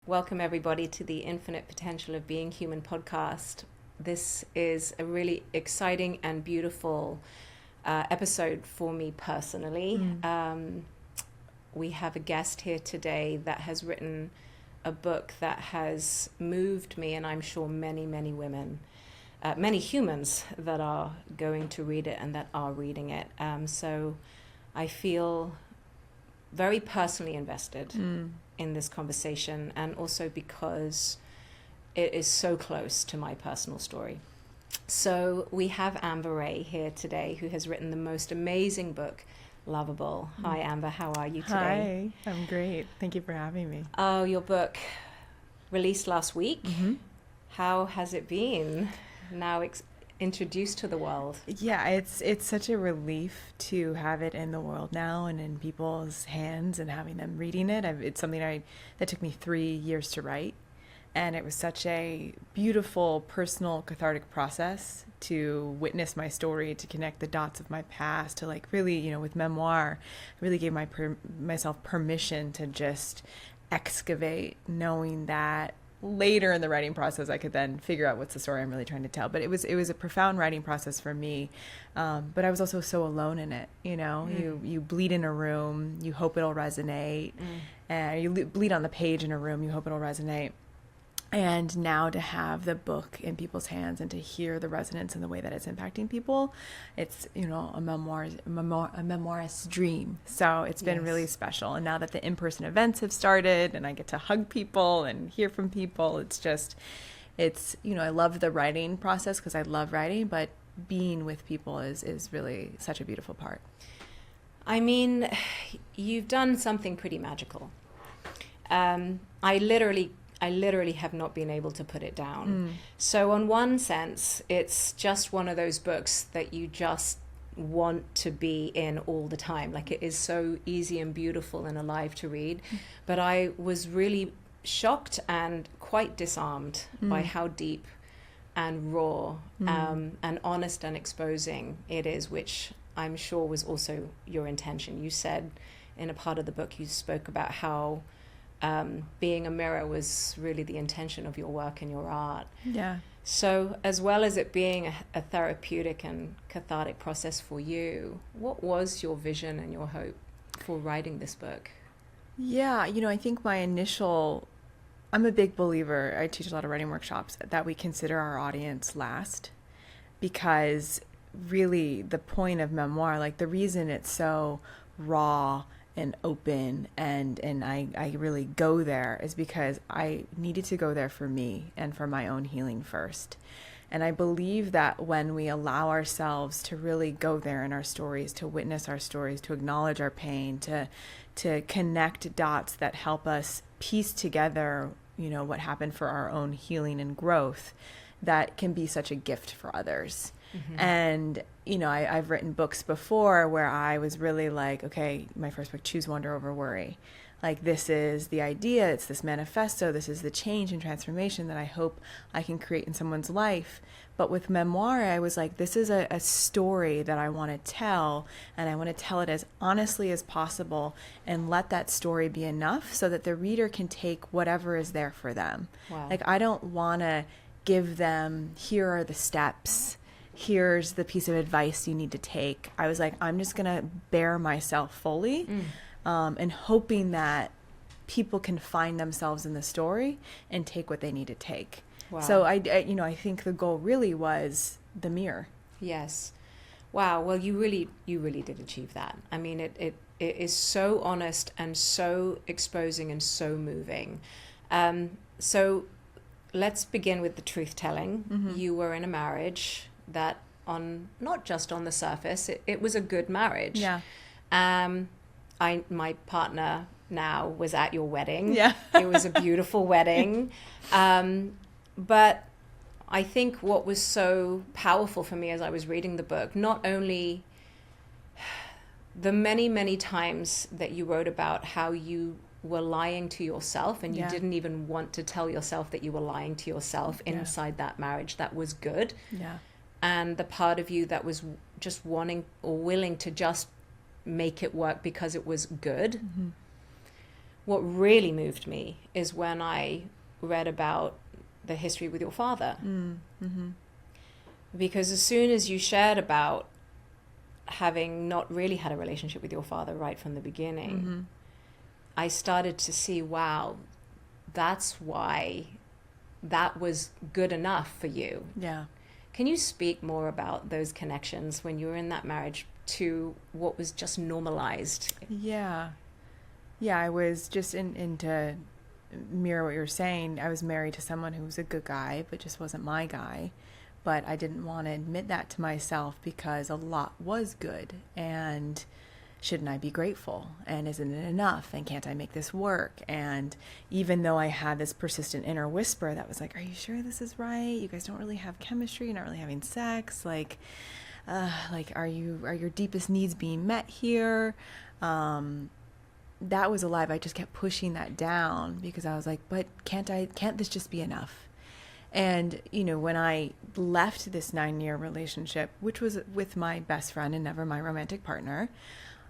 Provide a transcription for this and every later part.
Welcome everybody to the Infinite Potential of Being Human podcast. This is a really exciting and beautiful episode for me personally. We have a guest here today that has written a book that has moved me, and I'm sure many, many women, many humans that are going to read it and that are reading it. So I feel very personally invested in this conversation, and also because it is so close to my personal story. So we have Amber Rae here today, who has written the most amazing book, Loveable. Hi, Amber. How are you today? Hi, I'm great. Thank you for having me. Oh, your book released last week. How has it been now introduced to the world? Yeah, it's such a relief to have it in the world now and in people's hands and having them reading it. It's something that took me 3 years to write. And it was such a beautiful, personal, cathartic process to witness my story, to connect the dots of my past, to like really, with memoir, I really gave myself permission to just excavate, knowing that later in the writing process, I could then figure out what's the story I'm really trying to tell. But it was a profound writing process for me. But I was also so alone in it. You bleed in a room, you hope it'll resonate, and you bleed on the page in a room, you hope it'll resonate. And now to have the book in people's hands and to hear the resonance and the way that it's impacting people, it's, a memoirist's dream. So it's been really special. And now that the in-person events have started and I get to hug people and hear from people, I love the writing process because I love writing, but being with people is really such a beautiful part. I mean, you've done something pretty magical. I literally have not been able to put it down. So on one sense, it's just one of those books that you just want to be in all the time. Like, it is so easy and beautiful and alive to read. But I was really shocked and quite disarmed by how deep and raw and honest and exposing it is, which I'm sure was also your intention. You said in a part of the book, you spoke about how being a mirror was really the intention of your work and your art. Yeah. So as well as it being a therapeutic and cathartic process for you, what was your vision and your hope for writing this book? Yeah, I think I'm a big believer, I teach a lot of writing workshops, that we consider our audience last, because really the point of memoir, like the reason it's so raw and open and I really go there is because I needed to go there for me and for my own healing first. And I believe that when we allow ourselves to really go there in our stories, to witness our stories, to acknowledge our pain, to connect dots that help us piece together, what happened for our own healing and growth, that can be such a gift for others. And, I've written books before where I was really like, okay, my first book, Choose Wonder Over Worry. Like, this is the idea, it's this manifesto, this is the change and transformation that I hope I can create in someone's life. But with memoir, I was like, this is a story that I want to tell, and I want to tell it as honestly as possible and let that story be enough so that the reader can take whatever is there for them. Wow. Like, I don't want to give them, here are the steps, here's the piece of advice you need to take. I was like, I'm just going to bare myself fully and hoping that people can find themselves in the story and take what they need to take. Wow. So I think the goal really was the mirror. Yes. Wow. Well, you really did achieve that. I mean, it is so honest and so exposing and so moving. So let's begin with the truth telling. You were in a marriage that not just on the surface, it was a good marriage. Yeah. My partner now was at your wedding. Yeah. It was a beautiful wedding. But I think what was so powerful for me as I was reading the book, not only the many, many times that you wrote about how you were lying to yourself and you didn't even want to tell yourself that you were lying to yourself inside that marriage, that was good. Yeah. And the part of you that was just wanting or willing to just make it work because it was good. what really moved me is when I read about the history with your father. Mm-hmm. Because as soon as you shared about having not really had a relationship with your father right from the beginning, Mm-hmm. I started to see, wow, that's why that was good enough for you. Yeah. Can you speak more about those connections when you were in that marriage to what was just normalized? Yeah. Yeah, I was just to mirror what you're saying. I was married to someone who was a good guy, but just wasn't my guy. But I didn't want to admit that to myself because a lot was good. And shouldn't I be grateful? And isn't it enough? And can't I make this work? And even though I had this persistent inner whisper that was like, are you sure this is right? You guys don't really have chemistry. You're not really having sex. Like, are your deepest needs being met here? That was alive. I just kept pushing that down because I was like, but can't this just be enough? And, when I left this 9-year relationship, which was with my best friend and never my romantic partner,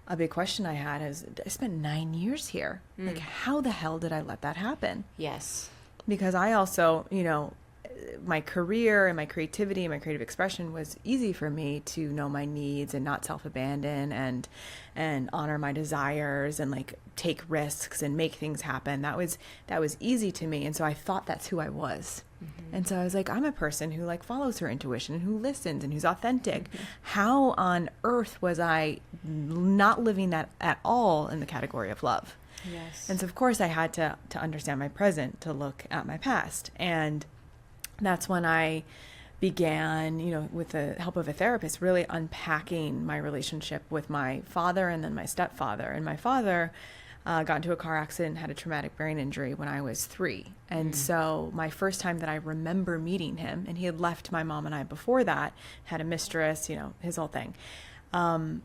a big question I had is, I spent 9 years here. Like, how the hell did I let that happen? Yes. Because I also, my career and my creativity and my creative expression was easy for me to know my needs and not self-abandon and honor my desires and like take risks and make things happen. That was easy to me. And so I thought that's who I was. Mm-hmm. And so I was like, I'm a person who like follows her intuition and who listens and who's authentic. Mm-hmm. How on earth was I not living that at all in the category of love? Yes. And so of course I had to understand my present, to look at my past. And that's when I began, with the help of a therapist, really unpacking my relationship with my father and then my stepfather. And my father got into a car accident and had a traumatic brain injury when I was 3. And so my first time that I remember meeting him, and he had left my mom and I before that, had a mistress, his whole thing. The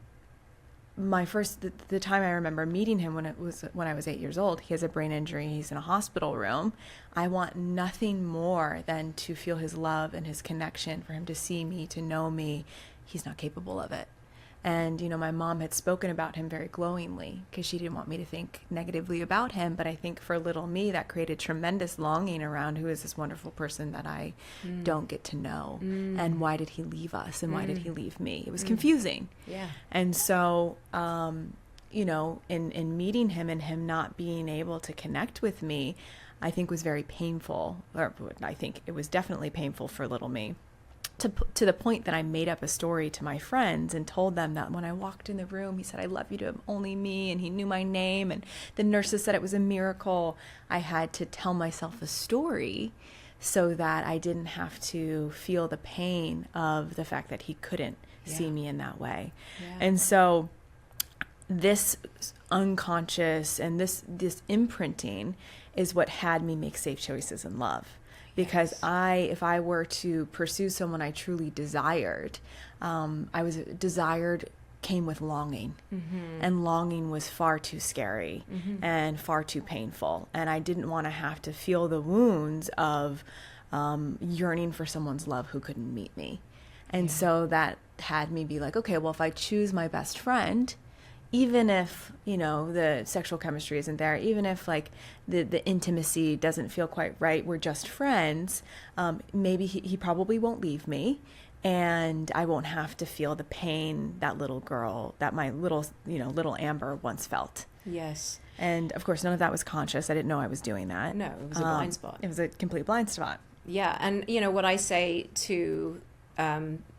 time I remember meeting him when I was 8 years old, he has a brain injury. He's in a hospital room. I want nothing more than to feel his love and his connection, for him to see me, to know me. He's not capable of it. And, my mom had spoken about him very glowingly because she didn't want me to think negatively about him. But I think for little me, that created tremendous longing around, who is this wonderful person that I don't get to know? And why did he leave us? And why did he leave me? It was confusing. Yeah. And so, in meeting him and him not being able to connect with me, I think was very painful. Or I think it was definitely painful for little me. To the point that I made up a story to my friends and told them that when I walked in the room, he said, I love you to only me, and he knew my name, and the nurses said it was a miracle. I had to tell myself a story so that I didn't have to feel the pain of the fact that he couldn't see me in that way. Yeah. And so this unconscious and this imprinting is what had me make safe choices in love. Because if I were to pursue someone I truly desired, desired came with longing. Mm-hmm. And longing was far too scary and far too painful. And I didn't want to have to feel the wounds of yearning for someone's love who couldn't meet me. And so that had me be like, okay, well, if I choose my best friend, even if, the sexual chemistry isn't there, even if like the intimacy doesn't feel quite right, we're just friends, maybe he probably won't leave me, and I won't have to feel the pain that my little Amber once felt. Yes. And of course, none of that was conscious. I didn't know I was doing that. No, it was a blind spot. It was a complete blind spot. Yeah. And, what I say to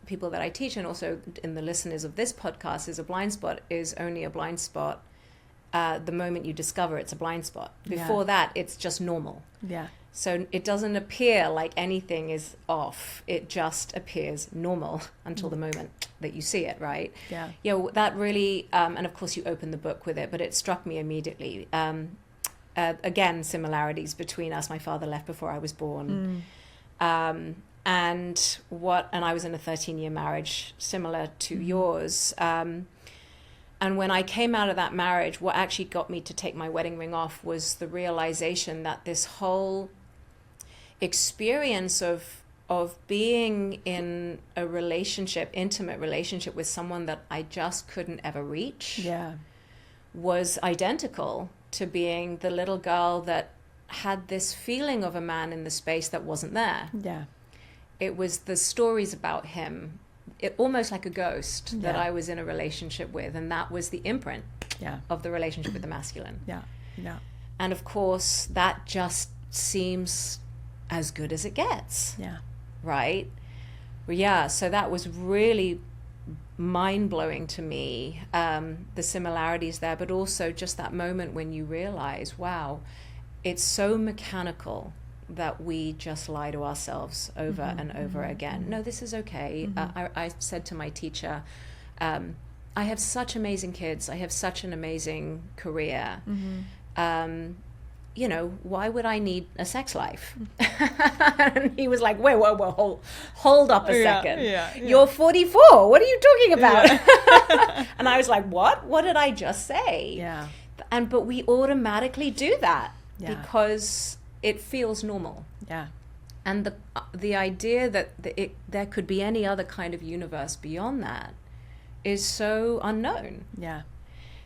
people that I teach, and also in the listeners of this podcast, is a blind spot is only a blind spot the moment you discover it's a blind spot. Before that, it's just normal. Yeah. So it doesn't appear like anything is off. It just appears normal until the moment that you see it, right? Yeah. Yeah, that really, and of course you open the book with it, but it struck me immediately. Again, similarities between us. My father left before I was born. And I was in a 13-year marriage similar to yours. And when I came out of that marriage, what actually got me to take my wedding ring off was the realization that this whole experience of being in a intimate relationship with someone that I just couldn't ever reach was identical to being the little girl that had this feeling of a man in the space that wasn't there. Yeah. It was the stories about him, almost like a ghost that I was in a relationship with. And that was the imprint of the relationship with the masculine. Yeah. Yeah. And of course, that just seems as good as it gets. Yeah. Right? Well, yeah. So that was really mind-blowing to me, the similarities there, but also just that moment when you realize, wow, it's so mechanical that we just lie to ourselves over and over again. No, this is okay. I said to my teacher, I have such amazing kids. I have such an amazing career. You know, why would I need a sex life? And he was like, wait, hold up a second. You're 44. What are you talking about? And I was like, what? What did I just say? Yeah. But we automatically do that because it feels normal. Yeah. And the idea that there could be any other kind of universe beyond that is so unknown. Yeah.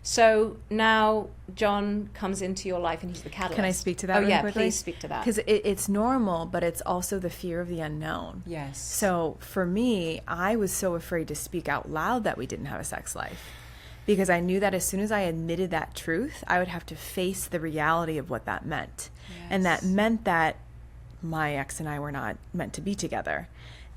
So now John comes into your life and he's the catalyst. Can I speak to that really quickly? Please speak to that. Because it's normal, but it's also the fear of the unknown. Yes. So for me, I was so afraid to speak out loud that we didn't have a sex life. Because I knew that as soon as I admitted that truth, I would have to face the reality of what that meant. Yes. And that meant that my ex and I were not meant to be together.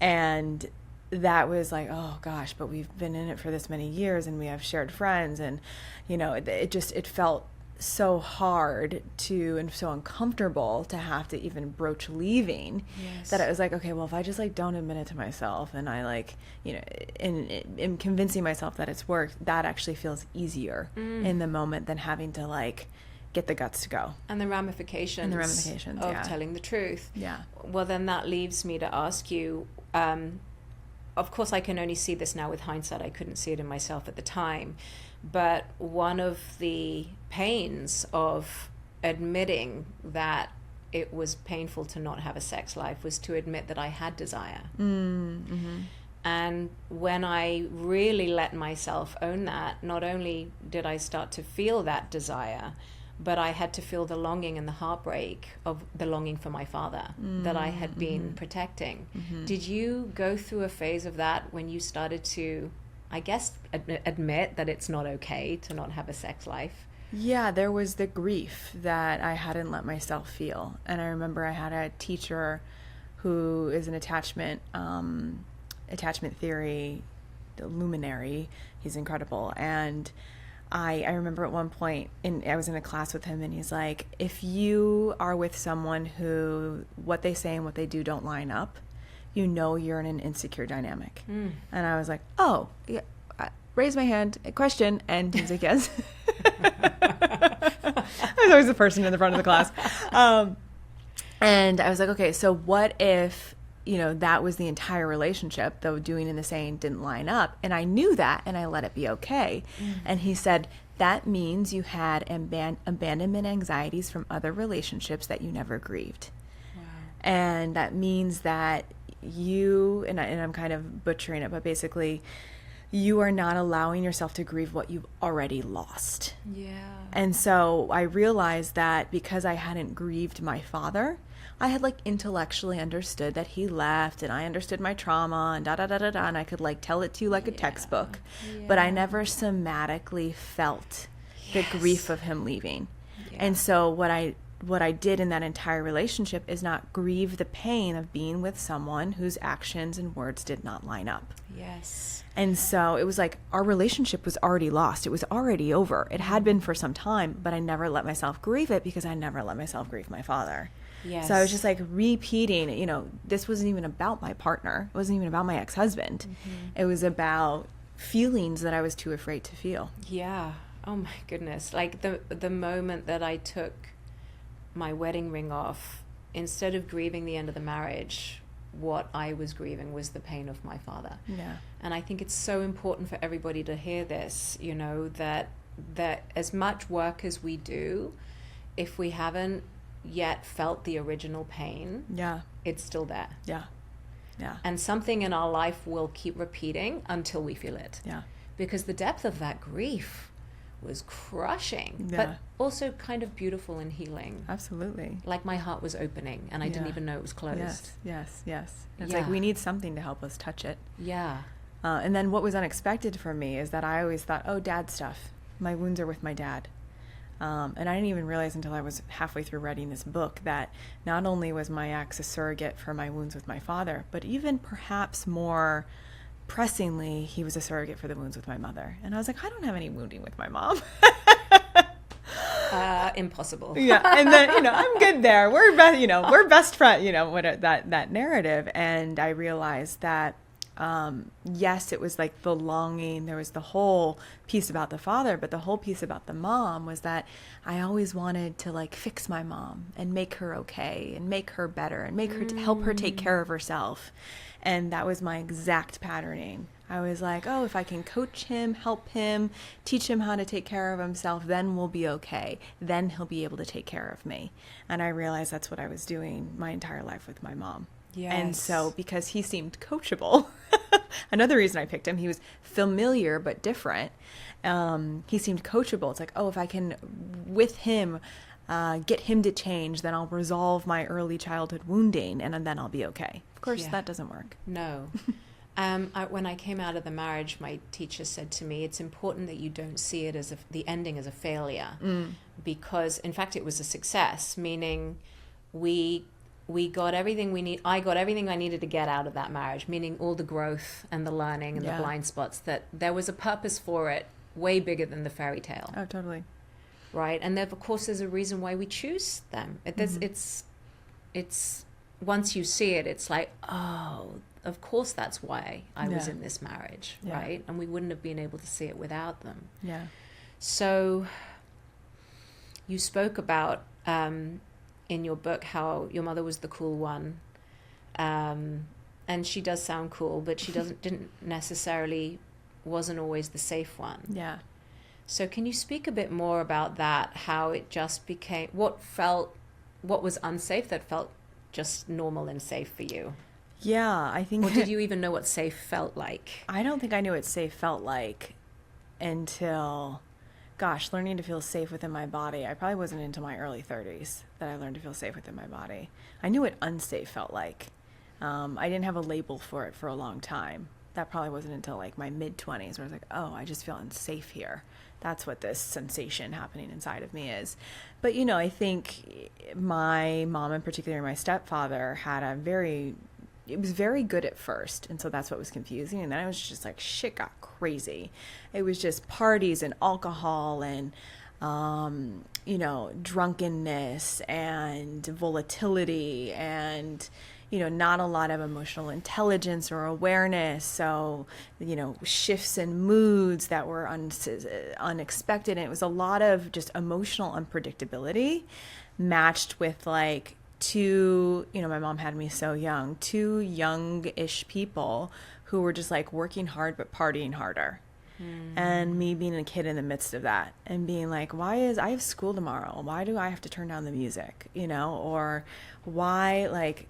And that was like, oh gosh, but we've been in it for this many years and we have shared friends. And, you know, it felt so hard and so uncomfortable to have to even broach leaving that I was like, okay, well, if I just like don't admit it to myself and I like, you know, in convincing myself that it's worked, that actually feels easier in the moment than having to like get the guts to go. And the ramifications of telling the truth. Yeah. Well, then that leaves me to ask you, of course, I can only see this now with hindsight. I couldn't see it in myself at the time. But one of the pains of admitting that it was painful to not have a sex life was to admit that I had desire. And when I really let myself own that, not only did I start to feel that desire, but I had to feel the longing and the heartbreak of the longing for my father that I had been protecting. Did you go through a phase of that when you started to, I guess, admit that it's not okay to not have a sex life? Yeah, there was the grief that I hadn't let myself feel. And I remember I had a teacher who is an attachment theory luminary. He's incredible. And I remember at one point, I was in a class with him, and he's like, if you are with someone who what they say and what they do don't line up, you know you're in an insecure dynamic. And I was like, oh, yeah. Raise my hand, question, and he's like, yes. I was always the person in the front of the class. And I was like, okay, so what if, you know, that was the entire relationship, though doing and the saying didn't line up? And I knew that, and I let it be okay. And he said, that means you had abandonment anxieties from other relationships that you never grieved. Wow. And that means that you, and I'm kind of butchering it, but basically, you are not allowing yourself to grieve what you've already lost. Yeah. And so I realized that because I hadn't grieved my father, I had like intellectually understood that he left, and I understood my trauma and and I could like tell it to you like a textbook, but I never somatically felt the grief of him leaving. And so what I did in that entire relationship is not grieve the pain of being with someone whose actions and words did not line up. Yes. And so it was like our relationship was already lost. It was already over. It had been for some time, but I never let myself grieve it because I never let myself grieve my father. Yes. So I was just like repeating, you know, this wasn't even about my partner. It wasn't even about my ex-husband. It was about feelings that I was too afraid to feel. Yeah. Oh my goodness. Like the moment that I took my wedding ring off, instead of grieving the end of the marriage, what I was grieving was the pain of my father. Yeah. And I think it's so important for everybody to hear this, you know, that as much work as we do, if we haven't yet felt the original pain, it's still there. Yeah. Yeah. And something in our life will keep repeating until we feel it. Yeah. Because the depth of that grief was crushing, Yeah. but also kind of beautiful and healing. Absolutely. Like my heart was opening and I didn't even know it was closed. Yes. It's like we need something to help us touch it. Yeah. And then what was unexpected for me is that I always thought, oh, dad stuff. My wounds are with my dad. And I didn't even realize until I was halfway through writing this book that not only was my ex a surrogate for my wounds with my father, but even perhaps more pressingly, he was a surrogate for the wounds with my mother. And I was like, I don't have any wounding with my mom. Impossible. Yeah. And then, I'm good there. We're best friends, that narrative. And I realized that, yes, it was like the longing. There was the whole piece about the father, but the whole piece about the mom was that I always wanted to like fix my mom and make her okay and make her better and make her help her take care of herself. And that was my exact patterning. I was like, oh, if I can coach him, help him, teach him how to take care of himself, then we'll be okay. Then he'll be able to take care of me. And I realized that's what I was doing my entire life with my mom. Yes. And so because he seemed coachable, another reason I picked him, he was familiar but different. He seemed coachable. It's like, oh, if I can, with him, get him to change, then I'll resolve my early childhood wounding and then I'll be okay. Of course, that doesn't work. No. When I came out of the marriage, my teacher said to me, it's important that you don't see it as the ending as a failure, because in fact it was a success, meaning we got everything we need. I got everything I needed to get out of that marriage, meaning all the growth and the learning and the blind spots, that there was a purpose for it way bigger than the fairy tale. Oh, totally. Right. And there, of course, there's a reason why we choose them. It's once you see it, it's like, oh, of course that's why I was in this marriage, right? And we wouldn't have been able to see it without them. Yeah. So you spoke about in your book how your mother was the cool one, and she does sound cool, but she didn't necessarily wasn't always the safe one. Yeah. So can you speak a bit more about that? How it just became what was unsafe that felt just normal and safe for you? Yeah, I think. Or did you even know what safe felt like? I don't think I knew what safe felt like until, learning to feel safe within my body. I probably wasn't until my early 30s that I learned to feel safe within my body. I knew what unsafe felt like. I didn't have a label for it for a long time. That probably wasn't until like my mid-20s where I was like, oh, I just feel unsafe here. That's what this sensation happening inside of me is. But, I think my mom, and particularly my stepfather, it was very good at first. And so that's what was confusing. And then I was just like, shit got crazy. It was just parties and alcohol and, drunkenness and volatility and, not a lot of emotional intelligence or awareness. So, shifts in moods that were unexpected. And it was a lot of just emotional unpredictability matched with like two, my mom had me so young, two young-ish people who were just like working hard but partying harder. And me being a kid in the midst of that and being like, I have school tomorrow. Why do I have to turn down the music? Or why, like,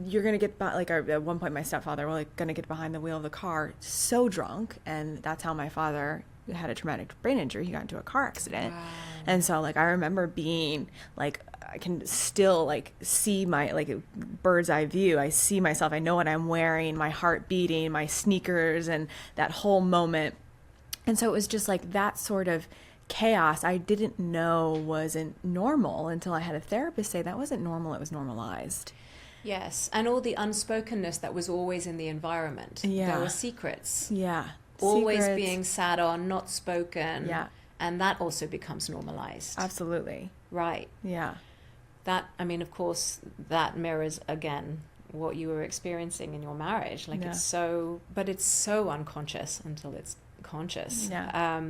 you're going to get, at one point my stepfather was like going to get behind the wheel of the car so drunk. And that's how my father had a traumatic brain injury. He got into a car accident. Wow. And so like, I remember being like, I can still like see my like bird's eye view. I see myself. I know what I'm wearing, my heart beating, my sneakers, and that whole moment. And so it was just like that sort of chaos I didn't know wasn't normal until I had a therapist say that wasn't normal. It was normalized. Yes. And all the unspokenness that was always in the environment. Yeah. There were secrets. Yeah. Always being sat on, not spoken. Yeah. And that also becomes normalized. Absolutely. Right. Yeah. Of course, that mirrors, again, what you were experiencing in your marriage. Like, it's so unconscious until it's conscious. Yeah.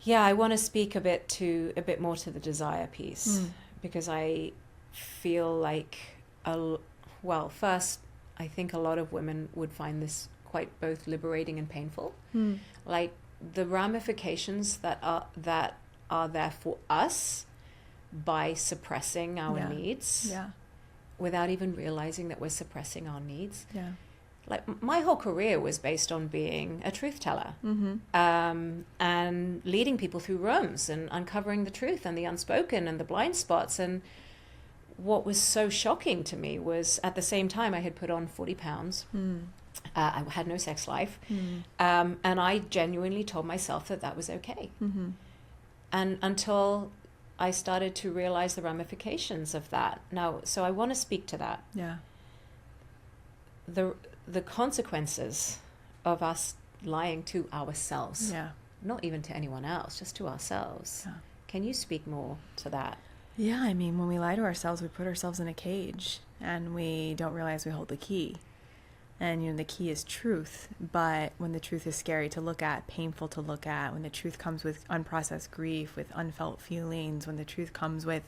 I want to speak a bit more to the desire piece, because I feel like, first, I think a lot of women would find this quite both liberating and painful. Like, the ramifications that are there for us by suppressing our needs without even realizing that we're suppressing our needs like my whole career was based on being a truth teller, and leading people through rooms and uncovering the truth and the unspoken and the blind spots. And what was so shocking to me was at the same time I had put on 40 pounds. I had no sex life. And I genuinely told myself that that was okay. And until I started to realize the ramifications of that. Now, so I want to speak to that. Yeah. The consequences of us lying to ourselves. Yeah. Not even to anyone else, just to ourselves. Yeah. Can you speak more to that? Yeah, I mean, when we lie to ourselves, we put ourselves in a cage and we don't realize we hold the key. And, you know, the key is truth. But when the truth is scary to look at, painful to look at, when the truth comes with unprocessed grief, with unfelt feelings, when the truth comes with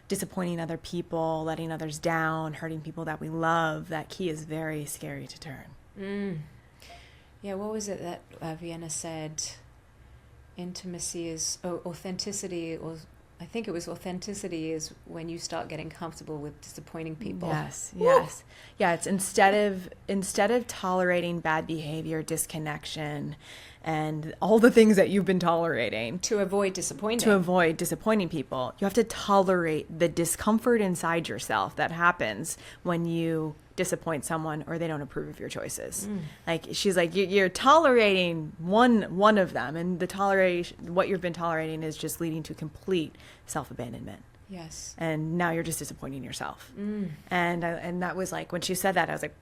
disappointing other people, letting others down, hurting people that we love, that key is very scary to turn. Yeah, what was it that Vienna said? Intimacy is authenticity, or I think it was authenticity is when you start getting comfortable with disappointing people. Yes, yes. Yeah, it's instead of tolerating bad behavior, disconnection, and all the things that you've been tolerating. To avoid disappointing people, you have to tolerate the discomfort inside yourself that happens when you disappoint someone or they don't approve of your choices. Like, she's like, you're tolerating one of them, and what you've been tolerating is just leading to complete self-abandonment. Yes. And now you're just disappointing yourself. And that was like, when she said that, I was like,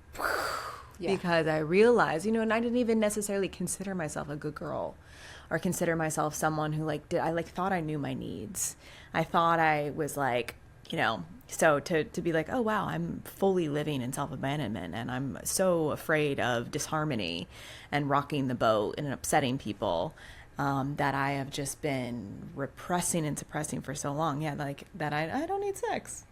because I realized, you know, and I didn't even necessarily consider myself a good girl or consider myself someone who I thought I knew my needs. I thought I was like, you know, so to be like, oh, wow, I'm fully living in self-abandonment and I'm so afraid of disharmony and rocking the boat and upsetting people, that I have just been repressing and suppressing for so long. Yeah, like that I don't need sex.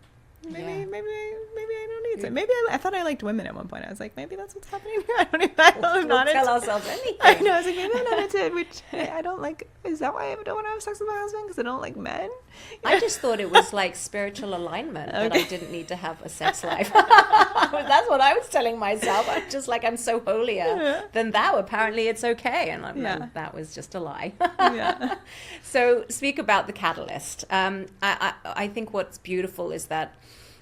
Maybe I don't need sex. Maybe I thought I liked women at one point. I was like, maybe that's what's happening here. We'll tell ourselves anything. I know. I was like, maybe I'm not into it, which I don't like. Is that why I don't want to have sex with my husband? Because I don't like men? I just thought it was like spiritual alignment, that I didn't need to have a sex life. That's what I was telling myself. I'm just like, I'm so holier than thou. Apparently it's okay. And I'm like, that was just a lie. So speak about the catalyst. I think what's beautiful is that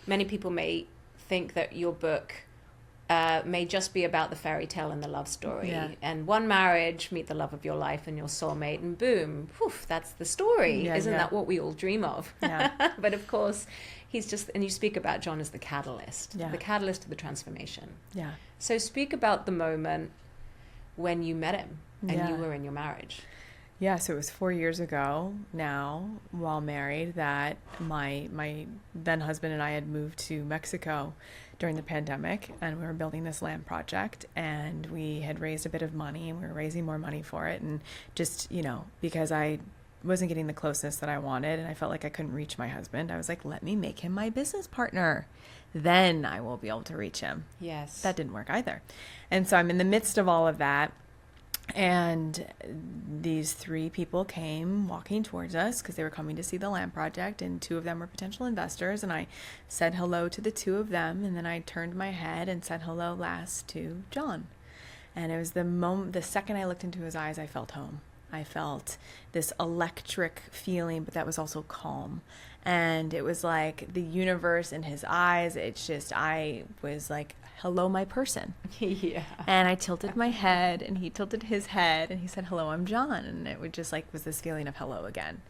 many people may think that your book may just be about the fairy tale and the love story. And one marriage, meet the love of your life and your soulmate, and boom, poof, that's the story. Isn't that what we all dream of? But of course, he's just, and you speak about John as the catalyst of the transformation. So speak about the moment when you met him and you were in your marriage. Yeah, so it was 4 years ago now, while married, that my then husband and I had moved to Mexico during the pandemic, and we were building this land project, and we had raised a bit of money, and we were raising more money for it, and just, you know, because I wasn't getting the closeness that I wanted, and I felt like I couldn't reach my husband, I was like, let me make him my business partner. Then I will be able to reach him. Yes. That didn't work either. And so I'm in the midst of all of that. And these 3 people came walking towards us because they were coming to see the land project, and 2 of them were potential investors. And I said hello to the 2 of them, and then I turned my head and said hello last to John. And it was the second I looked into his eyes, I felt home. I felt this electric feeling, but that was also calm. And it was like the universe in his eyes. It's just, I was like, hello, my person. And I tilted my head, and he tilted his head, and he said, hello, I'm John. And it was just like, was this feeling of hello again.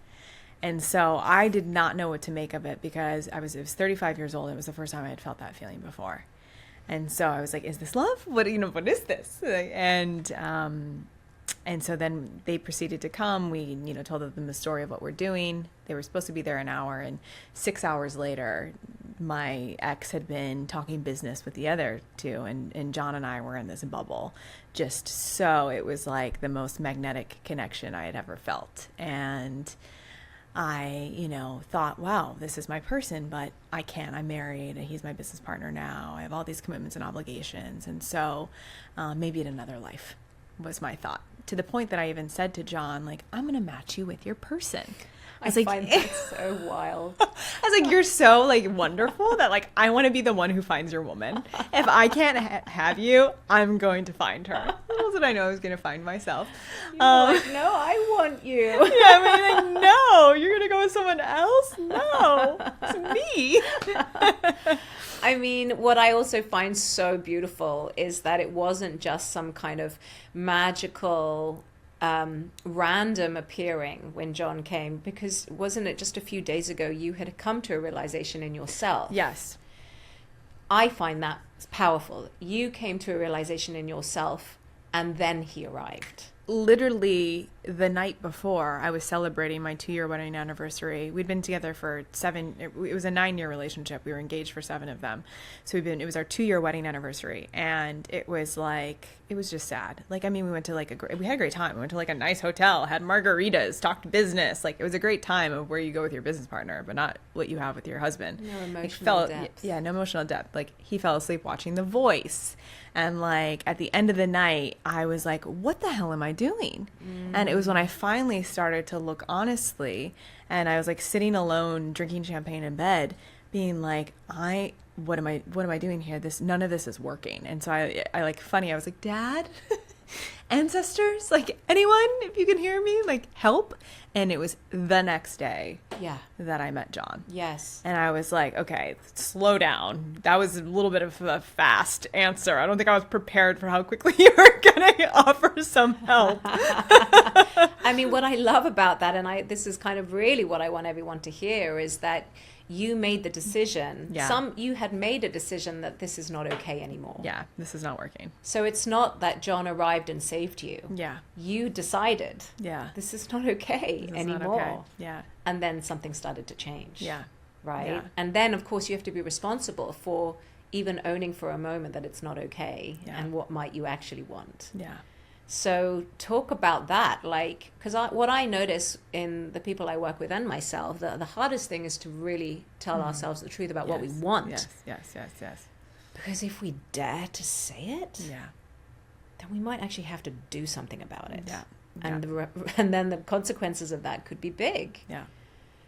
And so I did not know what to make of it, because it was 35 years old. It was the first time I had felt that feeling before. And so I was like, is this love? What is this? And so then they proceeded to come. We, told them the story of what we're doing. They were supposed to be there an hour, and 6 hours later, my ex had been talking business with the other 2, and John and I were in this bubble. Just so it was like the most magnetic connection I had ever felt. And I, thought, wow, this is my person, but I can't. I'm married, and he's my business partner now. I have all these commitments and obligations. And so maybe in another life was my thought. To the point that I even said to John, like, I'm going to match you with your person. I find that so wild. I was like, you're so like wonderful that like I want to be the one who finds your woman. If I can't have you, I'm going to find her. That's what I know I was going to find myself. Like, no, I want you. Yeah, I mean, like, no, you're going to go with someone else? No, it's me. I mean, what I also find so beautiful is that it wasn't just some kind of magical random appearing when John came, because wasn't it just a few days ago you had come to a realization in yourself? Yes. I find that powerful. You came to a realization in yourself and then he arrived. Literally the night before, I was celebrating my 2-year wedding anniversary. We'd been together for 7, it was a 9-year relationship. We were engaged for 7 of them. So it was our 2-year wedding anniversary. And it was just sad. Like, I mean, we went to we had a great time. We went to like a nice hotel, had margaritas, talked business. Like, it was a great time of where you go with your business partner, but not what you have with your husband. No emotional depth. Yeah, no emotional depth. Like, he fell asleep watching The Voice. And like at the end of the night, I was like, what the hell am I doing? And it was when I finally started to look honestly, and I was like sitting alone, drinking champagne in bed, being like, what am I doing here? None of this is working. And so I was like, Dad, ancestors, like anyone, if you can hear me, like help. And it was the next day that I met John. Yes. And I was like, okay, slow down. That was a little bit of a fast answer. I don't think I was prepared for how quickly you were going to offer some help. I mean, what I love about that, and this is kind of really what I want everyone to hear, is that you made the decision. Yeah. You had made a decision that this is not okay anymore. Yeah, this is not working. So it's not that John arrived and saved you. Yeah. You decided. Yeah. This is not okay anymore. Not okay. Yeah. And then something started to change. Yeah. Right? Yeah. And then, of course, you have to be responsible for even owning for a moment that it's not okay. Yeah. And what might you actually want. Yeah. So talk about that, like, because what I notice in the people I work with and myself, the hardest thing is to really tell ourselves the truth about what we want. Yes. Because if we dare to say it, then we might actually have to do something about it. Yeah. And then the consequences of that could be big. Yeah.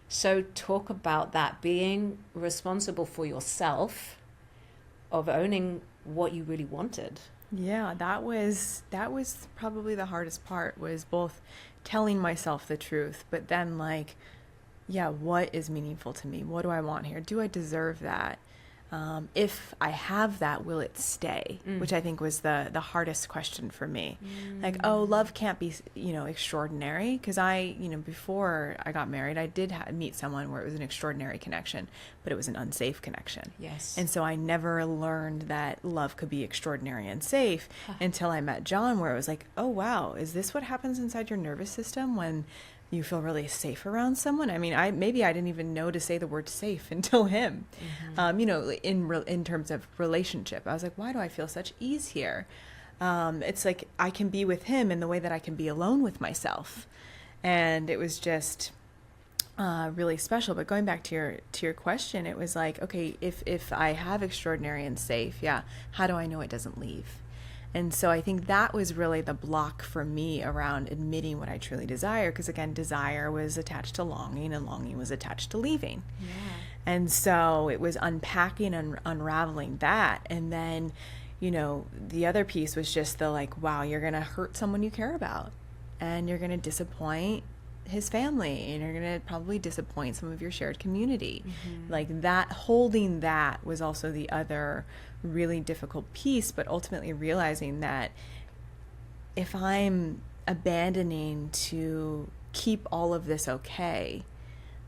So talk about that, being responsible for yourself, of owning what you really wanted. Yeah, that was probably the hardest part, was both telling myself the truth, but then like, what is meaningful to me? What do I want here? Do I deserve that? If I have that, will it stay? Which I think was the hardest question for me. Like, love can't be, extraordinary. Because before I got married, I did meet someone where it was an extraordinary connection, but it was an unsafe connection. Yes. And so I never learned that love could be extraordinary and safe until I met John, where it was like, oh, wow, is this what happens inside your nervous system when you feel really safe around someone? I mean, maybe I didn't even know to say the word safe until him. In terms of relationship, I was like, why do I feel such ease here? It's like I can be with him in the way that I can be alone with myself, and it was just really special. But going back to your question, it was like, okay, if I have extraordinary and safe, how do I know it doesn't leave? And so I think that was really the block for me around admitting what I truly desire, because again, desire was attached to longing, and longing was attached to leaving. Yeah. And so it was unpacking and unraveling that. And then, the other piece was just the like, wow, you're going to hurt someone you care about, and you're going to disappoint his family, and you're going to probably disappoint some of your shared community. Like that, holding that was also the other really difficult piece, but ultimately realizing that if I'm abandoning to keep all of this okay,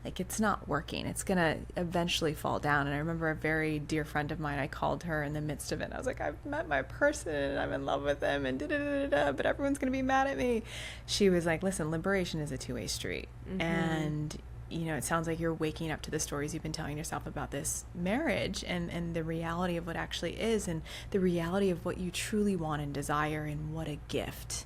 like it's not working. It's going to eventually fall down. And I remember a very dear friend of mine, I called her in the midst of it. And I was like, I've met my person and I'm in love with them and but everyone's going to be mad at me. She was like, listen, liberation is a two-way street. And it sounds like you're waking up to the stories you've been telling yourself about this marriage and the reality of what actually is, and the reality of what you truly want and desire, and what a gift.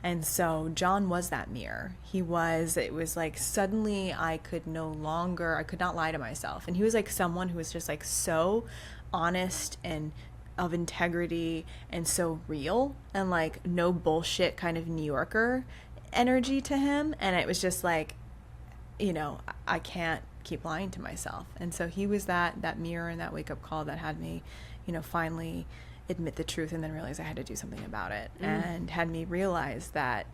And so John was that mirror. It was like suddenly I could not lie to myself. And he was like someone who was just like so honest and of integrity and so real, and like no bullshit kind of New Yorker energy to him. And it was just like, I can't keep lying to myself. And so he was that mirror and that wake-up call that had me, finally admit the truth and then realize I had to do something about it, and had me realize that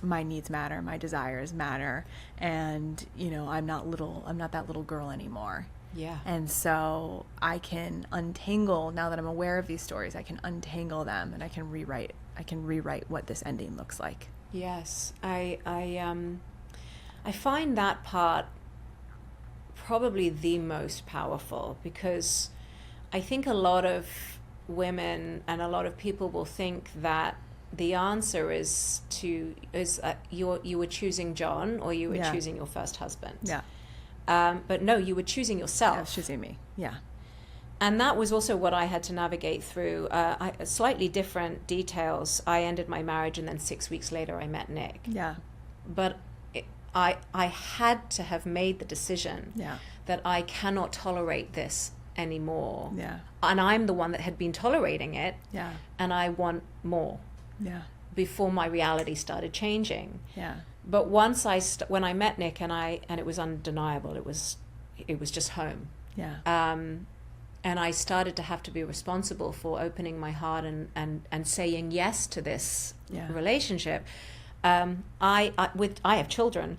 my needs matter, my desires matter, and I'm not that little girl anymore. Yeah. And so I can untangle, now that I'm aware of these stories, I can untangle them, and I can rewrite what this ending looks like. Yes. I find that part probably the most powerful, because I think a lot of women and a lot of people will think that the answer is you were choosing John, or you were choosing your first husband. Yeah. But no, you were choosing yourself. Yeah, I was choosing me. Yeah. And that was also what I had to navigate through. Slightly different details. I ended my marriage, and then 6 weeks later I met Nick. Yeah. But I had to have made the decision that I cannot tolerate this anymore. Yeah. And I'm the one that had been tolerating it. Yeah. And I want more. Yeah. Before my reality started changing. Yeah. But once when I met Nick, and it was undeniable, it was just home. Yeah. And I started to have to be responsible for opening my heart and saying yes to this relationship. I have children,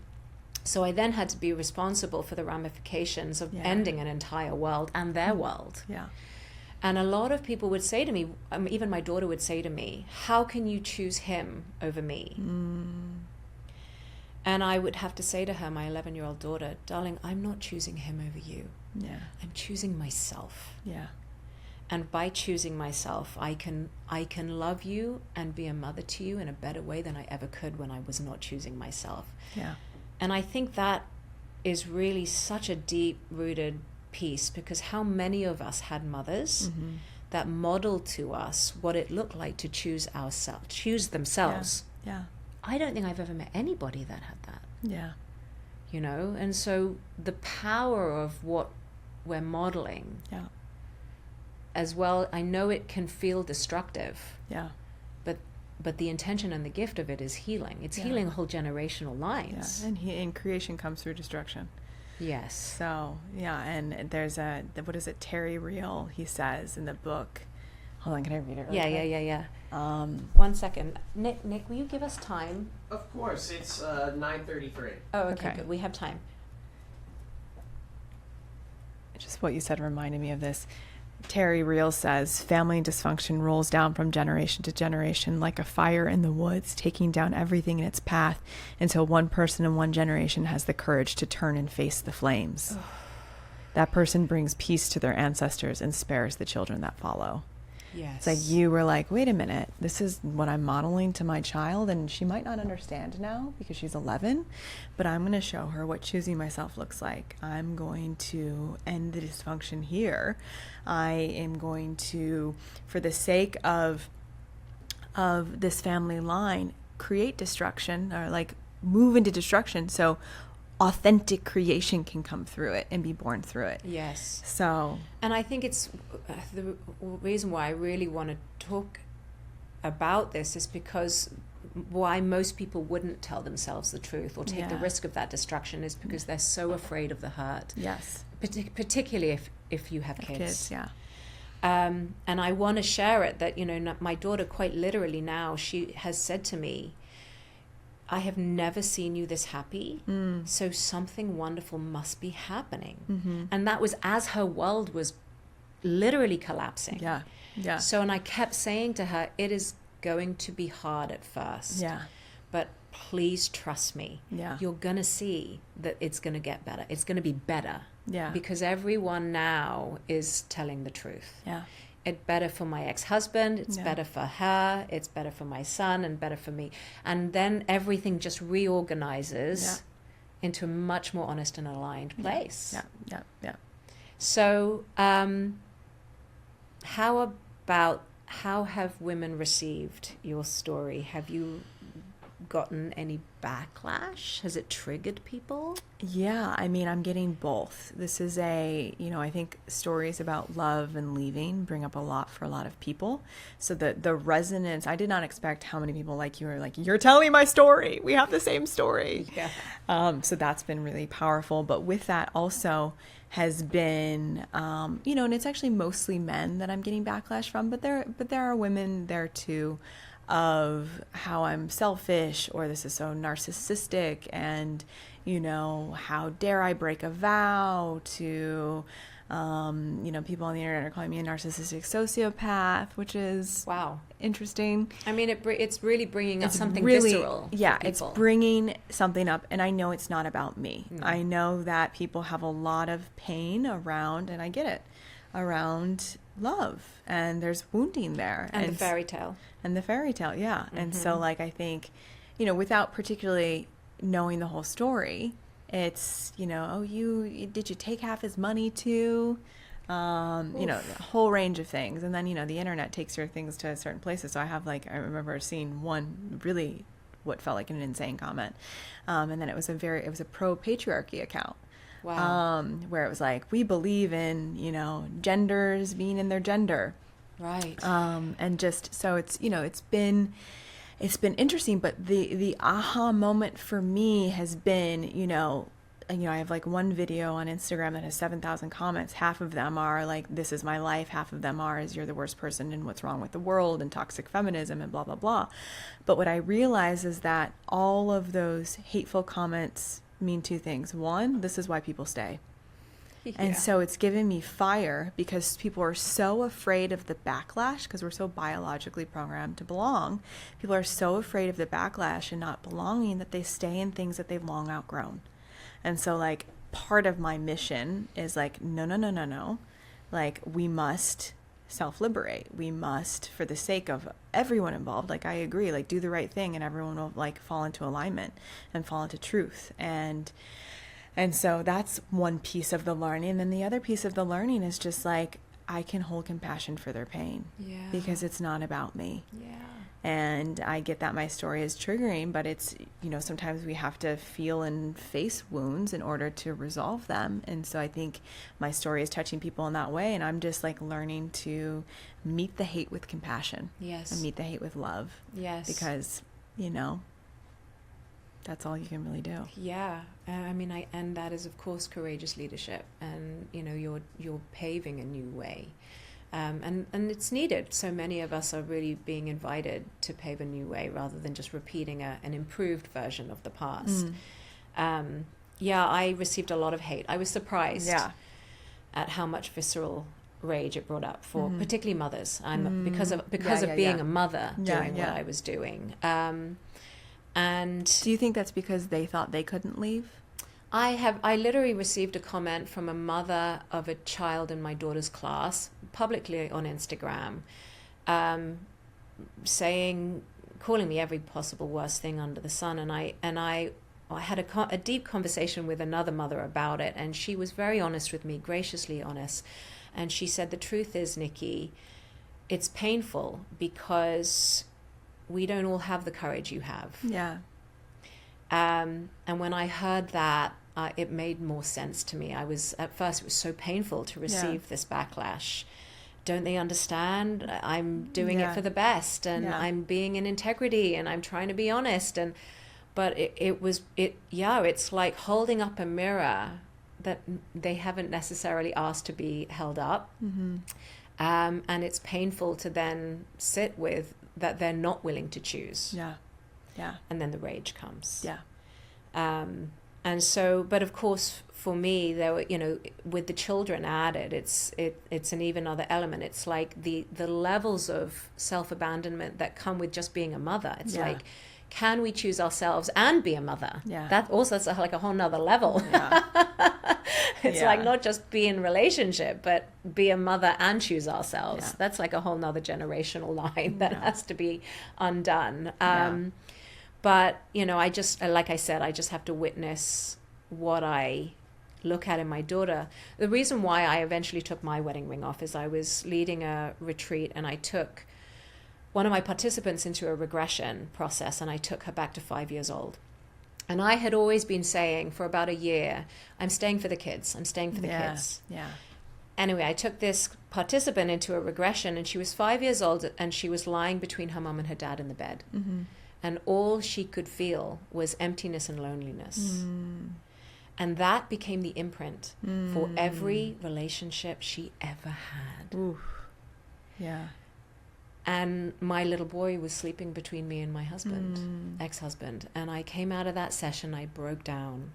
so I then had to be responsible for the ramifications of ending an entire world and their world. Yeah. And a lot of people would say to me, even my daughter would say to me, "How can you choose him over me?" And I would have to say to her, my 11-year-old daughter, "Darling, I'm not choosing him over you. Yeah. I'm choosing myself. Yeah. And by choosing myself, I can love you and be a mother to you in a better way than I ever could when I was not choosing myself." Yeah. And I think that is really such a deep-rooted piece, because how many of us had mothers that modeled to us what it looked like to choose themselves. Yeah. I don't think I've ever met anybody that had that. Yeah. And so the power of what we're modeling as well, I know it can feel destructive. Yeah. But the intention and the gift of it is healing. It's healing whole generational lines. Yeah. And creation comes through destruction. Yes. So, and there's what is it, Terry Real, he says in the book. Hold on, can I read it? Yeah. 1 second. Nick, will you give us time? Of course, it's 9:33. Oh, okay, good. We have time. Just what you said reminded me of this. Terry Real says, family dysfunction rolls down from generation to generation like a fire in the woods, taking down everything in its path until one person in one generation has the courage to turn and face the flames. That person brings peace to their ancestors and spares the children that follow. Yes. It's like you were like, wait a minute, this is what I'm modeling to my child, and she might not understand now because she's 11, but I'm going to show her what choosing myself looks like. I'm going to end the dysfunction here. I am going to, for the sake of this family line, create destruction, or like move into destruction so authentic creation can come through it and be born through it. Yes. So, and I think it's the reason why I really want to talk about this is because why most people wouldn't tell themselves the truth or take the risk of that destruction is because they're so afraid of the hurt. Yes. Particularly if you have kids. Yeah. And I want to share it that, my daughter quite literally now, she has said to me, "I have never seen you this happy, so something wonderful must be happening." Mm-hmm. And that was as her world was literally collapsing. Yeah. Yeah. So, and I kept saying to her, it is going to be hard at first. Yeah. But please trust me. Yeah. You're going to see that it's going to get better. It's going to be better. Yeah. Because everyone now is telling the truth. Yeah. It's better for my ex-husband, it's better for her, it's better for my son, and better for me. And then everything just reorganizes into a much more honest and aligned place. Yeah. So how have women received your story? Have you gotten any backlash? Has it triggered people? Yeah, I mean, I'm getting both. This is I think stories about love and leaving bring up a lot for a lot of people. So the resonance, I did not expect how many people like you were like, you're telling my story. We have the same story. Yeah. So that's been really powerful. But with that also has been, and it's actually mostly men that I'm getting backlash from, but there are women there too, of how I'm selfish or this is so narcissistic and, how dare I break a vow to, people on the internet are calling me a narcissistic sociopath, which is wow, interesting. I mean, it's really bringing up something really, visceral. Yeah, it's bringing something up, and I know it's not about me. No. I know that people have a lot of pain around, and I get it, around love, and there's wounding there. And the fairy tale. And the fairy tale, yeah. Mm-hmm. And so, I think, without particularly knowing the whole story, it's, did you take half his money too? A whole range of things. And then, the internet takes your things to certain places. So I have I remember seeing one really what felt like an insane comment. And then it was a pro patriarchy account. Wow. Where it was like, we believe in, genders being in their gender. Right. And just, so it's, it's been interesting, but the aha moment for me has been, I have one video on Instagram that has 7,000 comments. Half of them are like, this is my life. Half of them are, is you're the worst person and what's wrong with the world and toxic feminism and blah, blah, blah. But what I realize is that all of those hateful comments mean two things. One, this is why people stay. Yeah. And so it's given me fire because people are so afraid of the backlash because we're so biologically programmed to belong. People are so afraid of the backlash and not belonging that they stay in things that they've long outgrown. And so part of my mission is no. We must self-liberate. We must, for the sake of everyone involved, I agree, do the right thing and everyone will fall into alignment and fall into truth. And so that's one piece of the learning. And then the other piece of the learning is just I can hold compassion for their pain. Yeah. Because it's not about me. Yeah. And I get that my story is triggering, but it's, sometimes we have to feel and face wounds in order to resolve them. And so I think my story is touching people in that way. And I'm just learning to meet the hate with compassion. Yes. And meet the hate with love. Yes. Because, that's all you can really do. Yeah. And that is, of course, courageous leadership. And, you're paving a new way. And it's needed. So many of us are really being invited to pave a new way rather than just repeating an improved version of the past. I received a lot of hate. I was surprised at how much visceral rage it brought up for particularly mothers. Because of being a mother doing what I was doing. And do you think that's because they thought they couldn't leave? I literally received a comment from a mother of a child in my daughter's class, publicly on Instagram, calling me every possible worst thing under the sun. And I had a deep conversation with another mother about it, and she was very honest with me, graciously honest. And she said, the truth is, Nicky, it's painful because we don't all have the courage you have. Yeah. And when I heard that, it made more sense to me. At first, it was so painful to receive this backlash. Don't they understand? I'm doing it for the best, and I'm being in integrity, and I'm trying to be honest. But it's like holding up a mirror that they haven't necessarily asked to be held up. Mm-hmm. And it's painful to then sit with that they're not willing to choose. Yeah. Yeah. And then the rage comes. Yeah. And so, but of course, for me, there were, with the children added, it's an even other element. It's like the levels of self-abandonment that come with just being a mother. It's like, can we choose ourselves and be a mother? Yeah. That also is like a whole nother level. Yeah. It's like not just be in relationship, but be a mother and choose ourselves. Yeah. That's like a whole nother generational line that has to be undone. But, I just, like I said, I just have to witness what I look at in my daughter. The reason why I eventually took my wedding ring off is I was leading a retreat, and I took one of my participants into a regression process, and I took her back to 5 years old. And I had always been saying for about a year, I'm staying for the kids. I'm staying for the kids. Yeah. Anyway, I took this participant into a regression, and she was 5 years old, and she was lying between her mom and her dad in the bed. Mm-hmm. And all she could feel was emptiness and loneliness. And that became the imprint for every relationship she ever had. Oof. Yeah. And my little boy was sleeping between me and my husband, ex-husband. And I came out of that session, I broke down,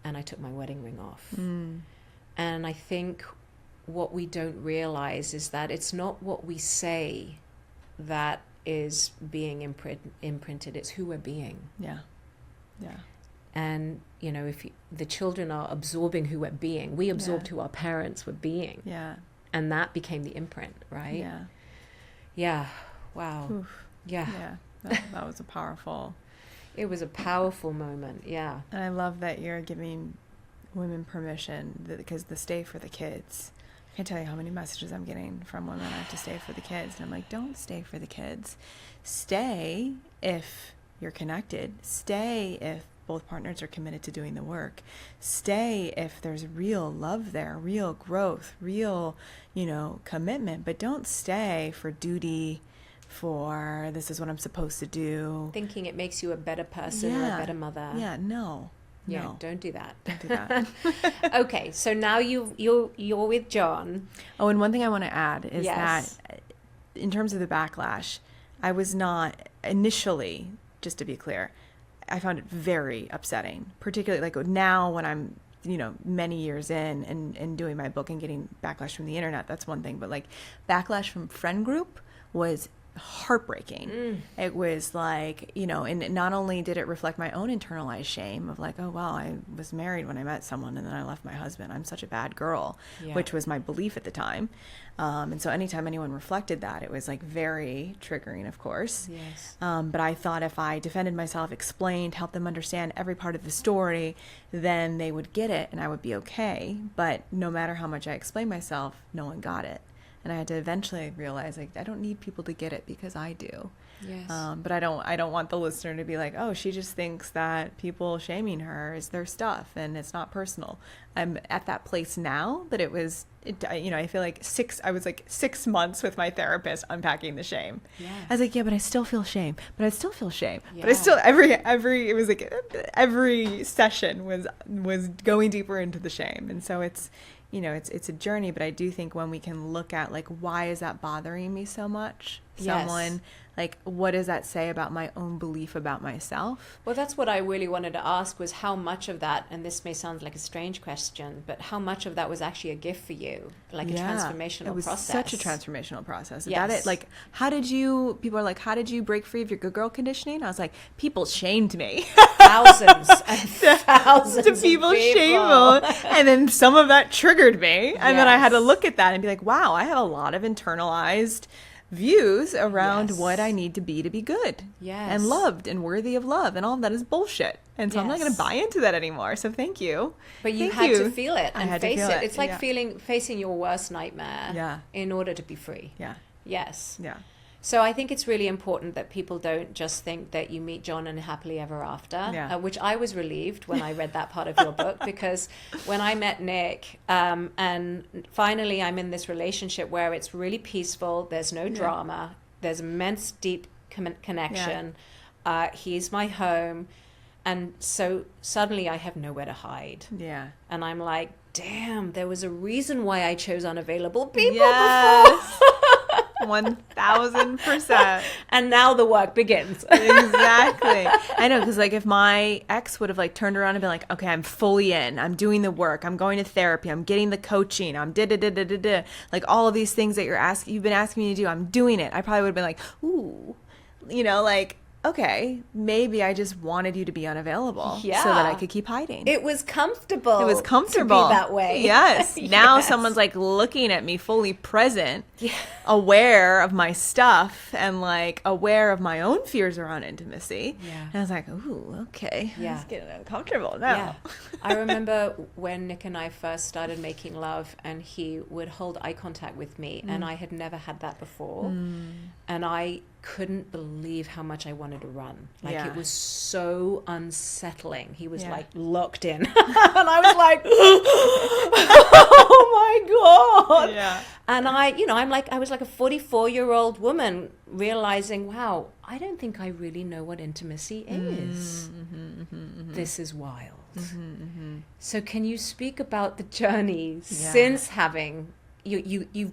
and I took my wedding ring off. And I think what we don't realize is that it's not what we say that is being imprinted, it's who we're being. Yeah. And, you know, if the children are absorbing who we're being, we absorbed who our parents were being. Yeah. And that became the imprint, right? Yeah. Yeah. Wow. Oof. Yeah. That was a powerful. It was a powerful moment. Yeah. And I love that you're giving women permission, because the stay for the kids. I can't tell you how many messages I'm getting from women, I have to stay for the kids. And I'm like, don't stay for the kids. Stay if you're connected. Stay if both partners are committed to doing the work. Stay if there's real love there, real growth, real, commitment. But don't stay for duty, for this is what I'm supposed to do. Thinking it makes you a better person or a better mother. Yeah, no. Yeah, don't do that. Don't do that. Okay, so now you're with John. Oh, and one thing I want to add is Yes. that in terms of the backlash, I was not initially, just to be clear, I found it very upsetting, particularly like now when I'm, many years in and doing my book and getting backlash from the internet. That's one thing. But like backlash from friend group was heartbreaking. It was like, and not only did it reflect my own internalized shame of like, oh, wow, I was married when I met someone and then I left my husband. I'm such a bad girl, which was my belief at the time. And so anytime anyone reflected that, it was like very triggering, of course. Yes. But I thought if I defended myself, explained, helped them understand every part of the story, then they would get it and I would be okay. But no matter how much I explained myself, no one got it. And I had to eventually realize, like, I don't need people to get it because I do. Yes. But I don't want the listener to be like, oh, she just thinks that people shaming her is their stuff and it's not personal. I'm at that place now, but I feel like I was like 6 months with my therapist unpacking the shame. Yeah. I was like, yeah, but I still feel shame. But I still feel shame. Yeah. But I still it was like every session was going deeper into the shame. And so it's a journey, but I do think when we can look at like, why is that bothering me so much? Someone, like, what does that say about my own belief about myself? Well, that's what I really wanted to ask, was how much of that, and this may sound like a strange question, but how much of that was actually a gift for you, like a transformational process? It was such a transformational process. Yes. People are like, how did you break free of your good girl conditioning? I was like, people shamed me. Thousands and thousands to people shame. And then some of that triggered me. And then I had to look at that and be like, wow, I have a lot of internalized views around what I need to be good and loved and worthy of love, and all of that is bullshit. And so I'm not going to buy into that anymore. So thank you. But you had to feel it and face it. It's like Yeah. facing your worst nightmare in order to be free. Yeah. Yes. Yeah. So I think it's really important that people don't just think that you meet John and happily ever after, which I was relieved when I read that part of your book, because when I met Nick, and finally I'm in this relationship where it's really peaceful, there's no drama, there's immense deep connection, he's my home, and so suddenly I have nowhere to hide. Yeah. And I'm like, damn, there was a reason why I chose unavailable people before. 1000%. And now the work begins. Exactly. I know, because like if my ex would have like turned around and been like, okay, I'm fully in, I'm doing the work, I'm going to therapy, I'm getting the coaching, I'm like all of these things that you've been asking me to do, I'm doing it, I probably would have been like, ooh, like, okay, maybe I just wanted you to be unavailable so that I could keep hiding. It was comfortable. To be that way. Yes. Now someone's like looking at me fully present, aware of my stuff and like aware of my own fears around intimacy. Yeah. And I was like, ooh, okay. Yeah. It's getting uncomfortable now. Yeah. I remember when Nick and I first started making love and he would hold eye contact with me and I had never had that before. And I couldn't believe how much I wanted to run. Like, Yeah. it was so unsettling. He was like locked in. And I was like, oh my God. Yeah. And I was like a 44-year-old woman realizing, wow, I don't think I really know what intimacy is. This is wild. So can you speak about the journey since having, you've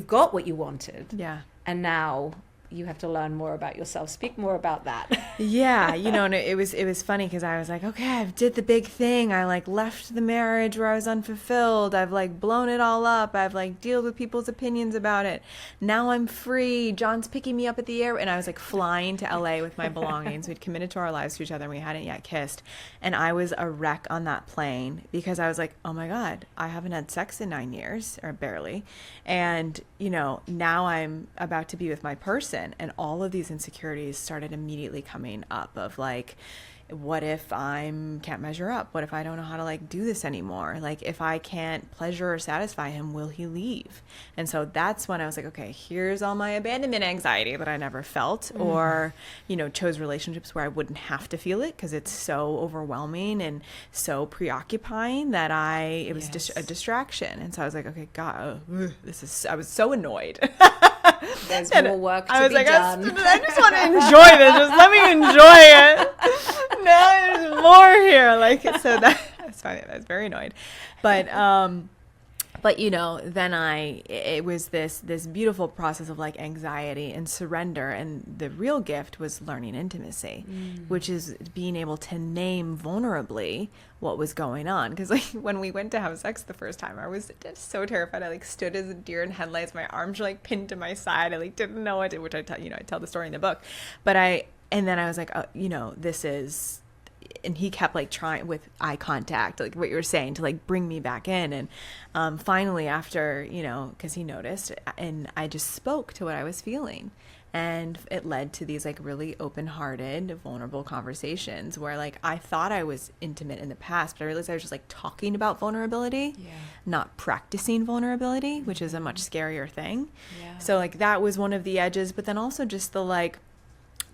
got what you wanted. Yeah. And now you have to learn more about yourself. Speak more about that. Yeah, and it was funny because I was like, okay, I did the big thing. I like left the marriage where I was unfulfilled. I've like blown it all up. I've like dealt with people's opinions about it. Now I'm free. John's picking me up at the air, and I was like flying to LA with my belongings. We'd committed to our lives to each other, and we hadn't yet kissed. And I was a wreck on that plane because I was like, oh my God, I haven't had sex in 9 years, or barely. And now I'm about to be with my person. And all of these insecurities started immediately coming up of like, what if I can't measure up? What if I don't know how to like do this anymore? Like, if I can't pleasure or satisfy him, will he leave? And so that's when I was like, okay, here's all my abandonment anxiety that I never felt, or, chose relationships where I wouldn't have to feel it because it's so overwhelming and so preoccupying that it was just a distraction. And so I was like, okay, God, I was so annoyed. There's more work to be done. I just want to enjoy this. Just let me enjoy it. No, there's more here. Like, so that's funny. I was very annoyed. But then it was this beautiful process of like anxiety and surrender. And the real gift was learning intimacy, which is being able to name vulnerably what was going on. Because like when we went to have sex the first time, I was so terrified. I like stood as a deer in headlights. My arms were like pinned to my side. I like didn't know what to, which I tell the story in the book. And then I was like, this is, and he kept like trying with eye contact, like what you were saying, to like bring me back in. And finally after, because he noticed, and I just spoke to what I was feeling. And it led to these like really open-hearted, vulnerable conversations where like I thought I was intimate in the past, but I realized I was just like talking about vulnerability, not practicing vulnerability, which is a much scarier thing. Yeah. So like that was one of the edges, but then also just the like,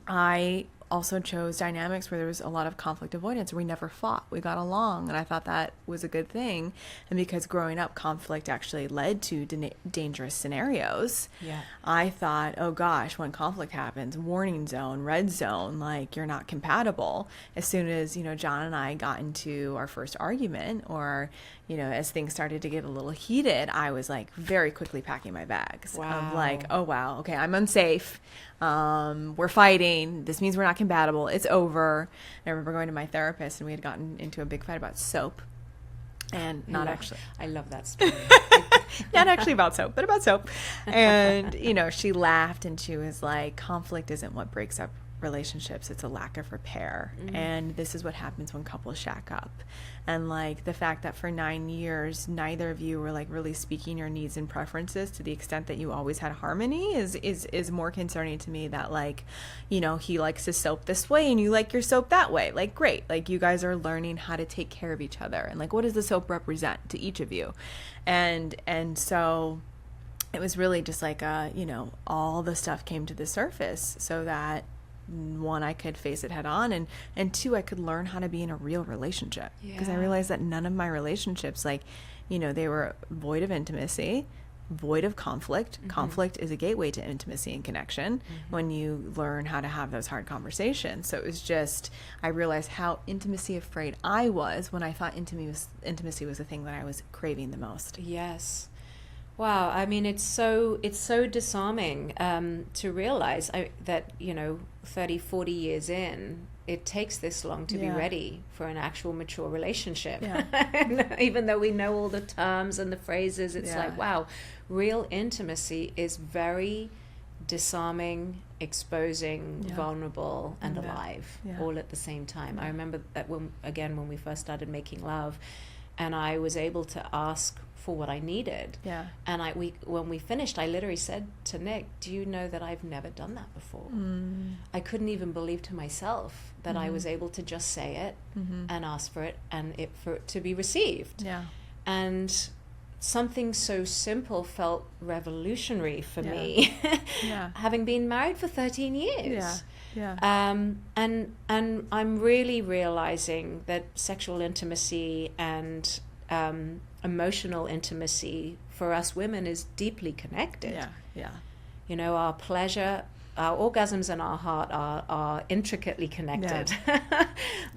I also chose dynamics where there was a lot of conflict avoidance. We never fought. We got along, and I thought that was a good thing. And because growing up, conflict actually led to dangerous scenarios. Yeah. I thought, oh gosh, when conflict happens, warning zone, red zone, like you're not compatible. As soon as, John and I got into our first argument, or, as things started to get a little heated, I was like very quickly packing my bags. Wow. Of like, oh wow, okay, I'm unsafe. We're fighting. This means we're not compatible. It's over. I remember going to my therapist, and we had gotten into a big fight about soap. And I love that story. Not actually about soap, but about soap. And, she laughed, and she was like, conflict isn't what breaks up relationships. It's a lack of repair. And this is what happens when couples shack up. And like the fact that for 9 years, neither of you were like really speaking your needs and preferences to the extent that you always had harmony is more concerning to me. That like, he likes his soap this way and you like your soap that way. Like, great. Like, you guys are learning how to take care of each other. And like, what does the soap represent to each of you? And so it was really just like, all the stuff came to the surface so that, one, I could face it head on, and two, I could learn how to be in a real relationship, because I realized that none of my relationships, like, they were void of intimacy, void of conflict. Conflict is a gateway to intimacy and connection when you learn how to have those hard conversations. So it was just, I realized how intimacy afraid I was when I thought intimacy was the thing that I was craving the most. Yes. Wow, I mean, it's so disarming to realize that 30, 40 years in, it takes this long to be ready for an actual mature relationship. Yeah. Even though we know all the terms and the phrases, it's like, wow, real intimacy is very disarming, exposing, vulnerable, and alive all at the same time. I remember that when we first started making love, and I was able to ask for what I needed. Yeah. And when we finished, I literally said to Nick, do you know that I've never done that before? I couldn't even believe to myself that I was able to just say it and ask for it, and for it to be received. Yeah. And something so simple felt revolutionary for Yeah. me, Yeah. having been married for 13 years. Yeah. And I'm really realizing that sexual intimacy and emotional intimacy for us women is deeply connected. Yeah. Yeah. You know, our pleasure, our orgasms and our heart are intricately connected.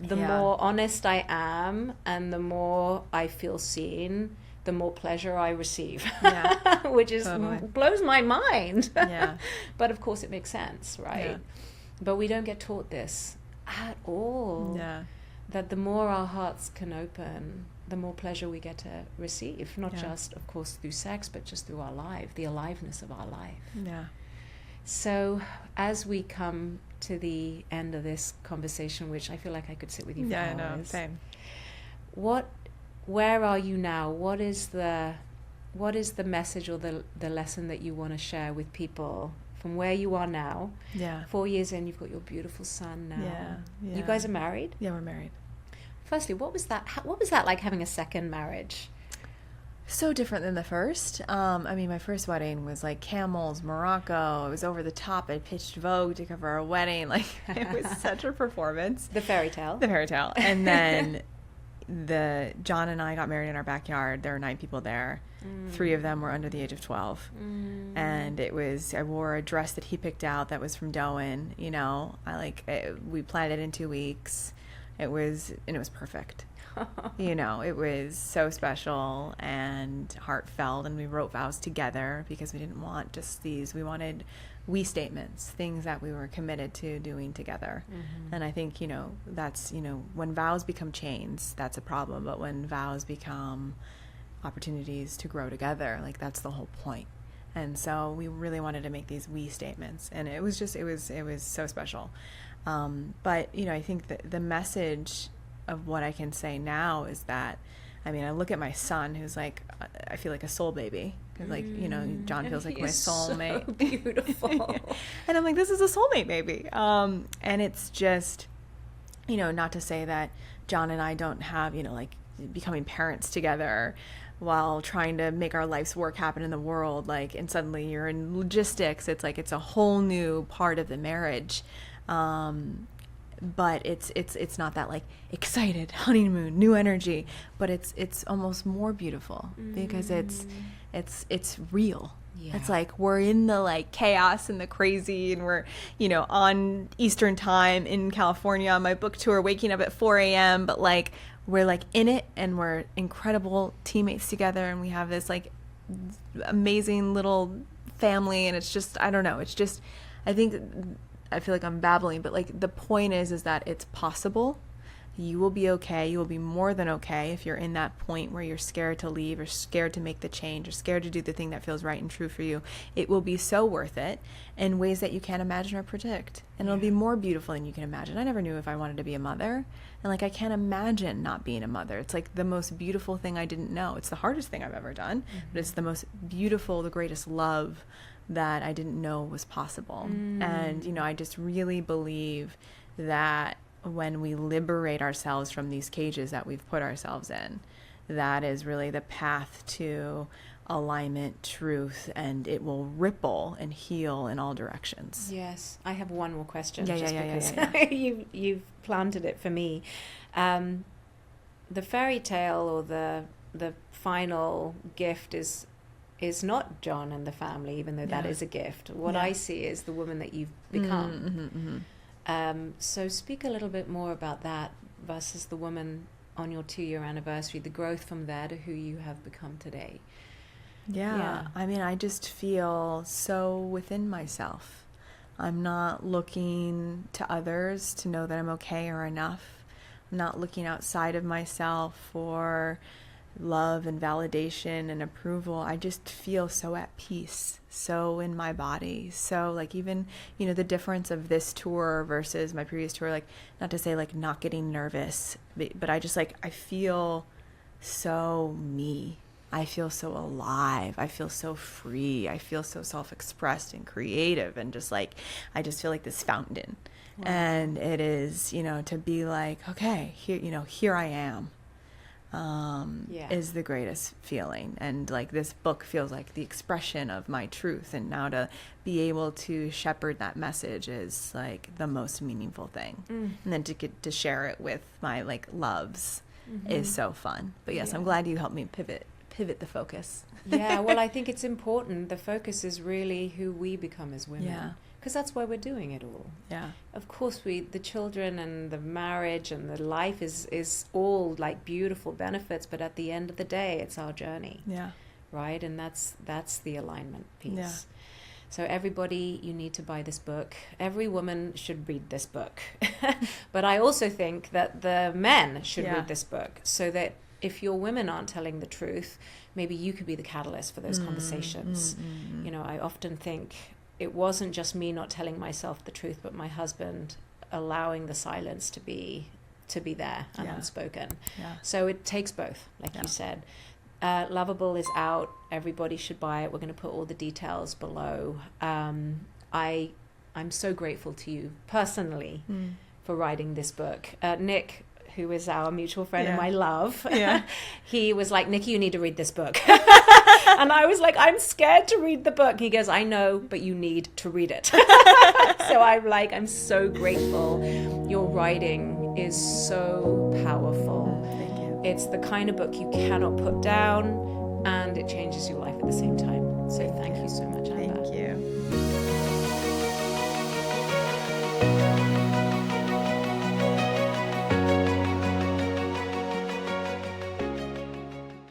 The Yeah. more honest I am and the more I feel seen, the more pleasure I receive. Yeah. Which is Totally. blows my mind. Yeah. But of course it makes sense, right? Yeah. But we don't get taught this at all. Yeah. That the more our hearts can open, the more pleasure we get to receive. Not Yeah. just, of course, through sex, but just through our life, the aliveness of our life. Yeah. So as we come to the end of this conversation, which I feel like I could sit with you for Yeah, I hours, know. Same. where are you now? What is the message or the lesson that you want to share with people from where you are now? Yeah. 4 years in, you've got your beautiful son now. Yeah. Yeah. You guys are married? Yeah, we're married. Firstly, what was that like, having a second marriage? So different than the first. I mean, my first wedding was like camels, Morocco. It was over the top. I pitched Vogue to cover our wedding. Like, it was such a performance. The fairy tale. The fairy tale. And then John and I got married in our backyard. There were 9 people there. 3 of them were under the age of 12. And I wore a dress that he picked out that was from Doan. You know, we planned it in 2 weeks. It was perfect. You know, it was so special and heartfelt, and we wrote vows together because we didn't want just these. We wanted we statements, things that we were committed to doing together. And I think, you know, that's, you know, when vows become chains, that's a problem. But when vows become opportunities to grow together, like, that's the whole point. And so we really wanted to make these we statements, and it was so special. But, you know, I think that the message of what I can say now is that, I mean, I look at my son, who's like, I feel like a soul baby, because, like, you know, John feels like my soulmate. So beautiful. And I'm like, this is a soulmate baby. And it's just, you know, not to say that John and I don't have, you know, like, becoming parents together while trying to make our life's work happen in the world, like, and suddenly you're in logistics. It's like, it's a whole new part of the marriage. But it's not that, like, excited honeymoon, new energy, but it's almost more beautiful because it's real. Yeah. It's like we're in the, like, chaos and the crazy, and we're, you know, on Eastern time in California on my book tour, waking up at 4 a.m. But, like, we're, like, in it, and we're incredible teammates together, and we have this, like, amazing little family, and it's just, I don't know, it's just, I feel like I'm babbling, but, like, the point is that it's possible. You will be okay. You will be more than okay if you're in that point where you're scared to leave, or scared to make the change, or scared to do the thing that feels right and true for you. It will be so worth it in ways that you can't imagine or predict. And it'll be more beautiful than you can imagine. I never knew if I wanted to be a mother. And, like, I can't imagine not being a mother. It's like the most beautiful thing I didn't know. It's the hardest thing I've ever done, but it's the most beautiful, the greatest love that I didn't know was possible. And, you know, I just really believe that when we liberate ourselves from these cages that we've put ourselves in, that is really the path to alignment, truth, and it will ripple and heal in all directions. Yes. I have one more question, Yeah. you've planted it for me. The fairy tale, or the final gift is not John and the family, even though that is a gift. What I see is the woman that you've become. So speak a little bit more about that versus the woman on your 2-year anniversary, the growth from there to who you have become today. Yeah. I mean, I just feel so within myself. I'm not looking to others to know that I'm okay or enough. I'm not looking outside of myself for love and validation and approval. I just feel so at peace, so in my body. So, like, even, you know, the difference of this tour versus my previous tour, like, not to say, like, not getting nervous, but I just, like, I feel so me. I feel so alive. I feel so free. I feel so self-expressed and creative, and just, like, I just feel like this fountain. Wow. And it is, you know, to be like, okay, here I am. is the greatest feeling. And like this book feels like the expression of my truth, and now to be able to shepherd that message is like the most meaningful thing. And then to get to share it with my like loves is so fun. But yes, I'm glad you helped me pivot the focus. Yeah, well, I think it's important. The focus is really who we become as women. Yeah. Because that's why we're doing it all. Yeah. Of course, the children and the marriage and the life is all like beautiful benefits, but at the end of the day, it's our journey. Yeah. Right? And that's the alignment piece. Yeah. So everybody, you need to buy this book. Every woman should read this book. But I also think that the men should read this book, so that if your women aren't telling the truth, maybe you could be the catalyst for those conversations. You know, I often think it wasn't just me not telling myself the truth, but my husband allowing the silence to be there and unspoken. Yeah. So it takes both, like you said. Loveable is out. Everybody should buy it. We're going to put all the details below. I'm so grateful to you personally for writing this book. Nick, who is our mutual friend and my love, he was like, Nicky, you need to read this book. And I was like, I'm scared to read the book. He goes, I know, but you need to read it. So I'm so grateful. Your writing is so powerful. Thank you. It's the kind of book you cannot put down, and it changes your life at the same time. So thank you so much, Amber. Thank you.